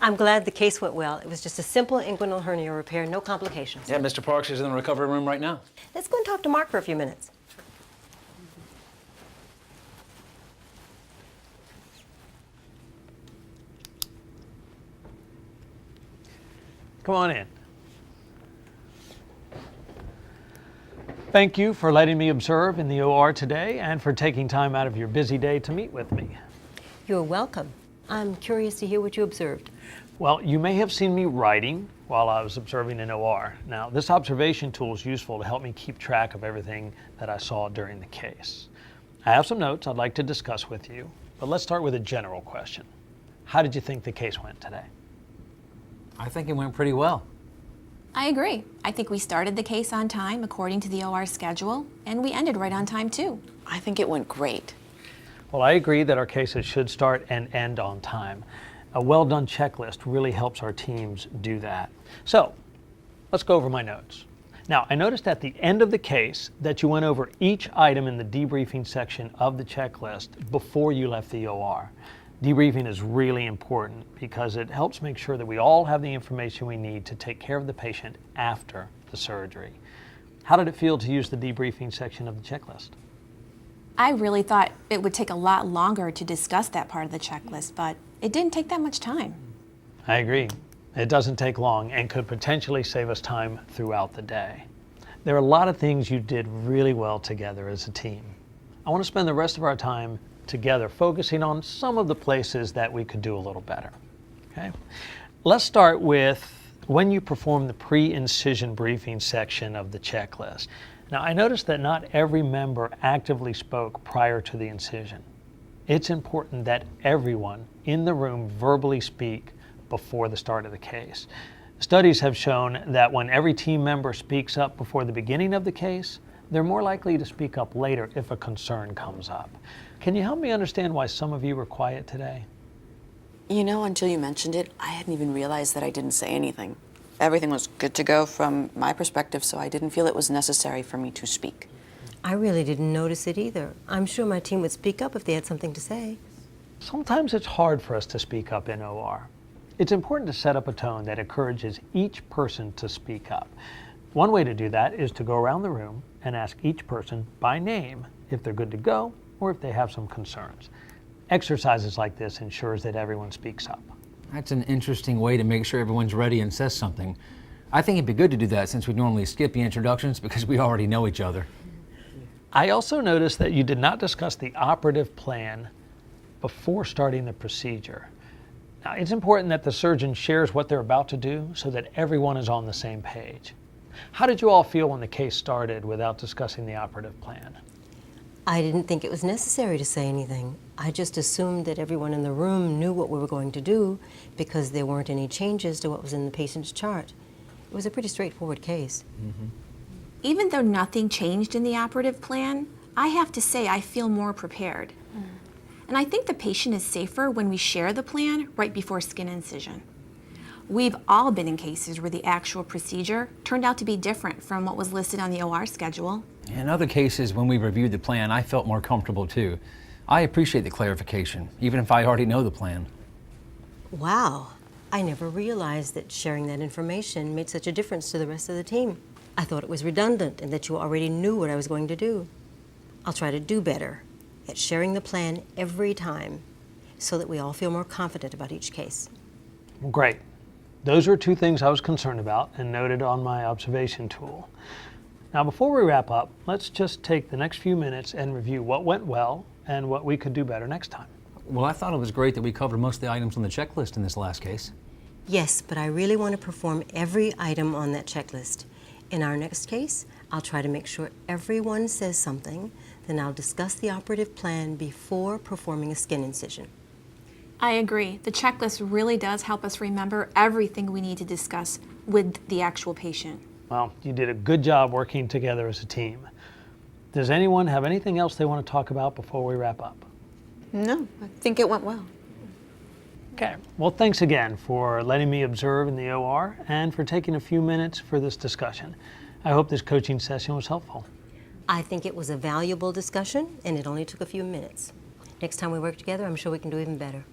I'm glad the case went well. It was just a simple inguinal hernia repair, no complications. Yeah, Mr. Parks is in the recovery room right now. Let's go and talk to Mark for a few minutes. Come on in. Thank you for letting me observe in the OR today and for taking time out of your busy day to meet with me. You're welcome. I'm curious to hear what you observed. Well, you may have seen me writing while I was observing an OR. Now, this observation tool is useful to help me keep track of everything that I saw during the case. I have some notes I'd like to discuss with you, but let's start with a general question. How did you think the case went today? I think it went pretty well. I agree. I think we started the case on time according to the OR schedule, and we ended right on time too. I think it went great. Well, I agree that our cases should start and end on time. A well-done checklist really helps our teams do that. So, let's go over my notes. Now, I noticed at the end of the case that you went over each item in the debriefing section of the checklist before you left the OR. Debriefing is really important because it helps make sure that we all have the information we need to take care of the patient after the surgery. How did it feel to use the debriefing section of the checklist? I really thought it would take a lot longer to discuss that part of the checklist, but it didn't take that much time. I agree. It doesn't take long and could potentially save us time throughout the day. There are a lot of things you did really well together as a team. I want to spend the rest of our time together focusing on some of the places that we could do a little better. Okay? Let's start with when you perform the pre-incision briefing section of the checklist. Now, I noticed that not every member actively spoke prior to the incision. It's important that everyone in the room verbally speak before the start of the case. Studies have shown that when every team member speaks up before the beginning of the case, they're more likely to speak up later if a concern comes up. Can you help me understand why some of you were quiet today? You know, until you mentioned it, I hadn't even realized that I didn't say anything. Everything was good to go from my perspective, so I didn't feel it was necessary for me to speak. I really didn't notice it either. I'm sure my team would speak up if they had something to say. Sometimes it's hard for us to speak up in OR. It's important to set up a tone that encourages each person to speak up. One way to do that is to go around the room and ask each person by name if they're good to go or if they have some concerns. Exercises like this ensures that everyone speaks up. That's an interesting way to make sure everyone's ready and says something. I think it'd be good to do that since we normally skip the introductions because we already know each other. I also noticed that you did not discuss the operative plan before starting the procedure. Now, it's important that the surgeon shares what they're about to do so that everyone is on the same page. How did you all feel when the case started without discussing the operative plan? I didn't think it was necessary to say anything. I just assumed that everyone in the room knew what we were going to do because there weren't any changes to what was in the patient's chart. It was a pretty straightforward case. Mm-hmm. Even though nothing changed in the operative plan, I have to say I feel more prepared. And I think the patient is safer when we share the plan right before skin incision. We've all been in cases where the actual procedure turned out to be different from what was listed on the OR schedule. In other cases, when we reviewed the plan, I felt more comfortable too. I appreciate the clarification, even if I already know the plan. Wow, I never realized that sharing that information made such a difference to the rest of the team. I thought it was redundant and that you already knew what I was going to do. I'll try to do better at sharing the plan every time so that we all feel more confident about each case. Great. Those are two things I was concerned about and noted on my observation tool. Now, before we wrap up, let's just take the next few minutes and review what went well and what we could do better next time. Well, I thought it was great that we covered most of the items on the checklist in this last case. Yes, but I really want to perform every item on that checklist. In our next case, I'll try to make sure everyone says something, then I'll discuss the operative plan before performing a skin incision. I agree. The checklist really does help us remember everything we need to discuss with the actual patient. Well, you did a good job working together as a team. Does anyone have anything else they want to talk about before we wrap up? No, I think it went well. Okay, well, thanks again for letting me observe in the OR and for taking a few minutes for this discussion. I hope this coaching session was helpful. I think it was a valuable discussion, and it only took a few minutes. Next time we work together, I'm sure we can do even better.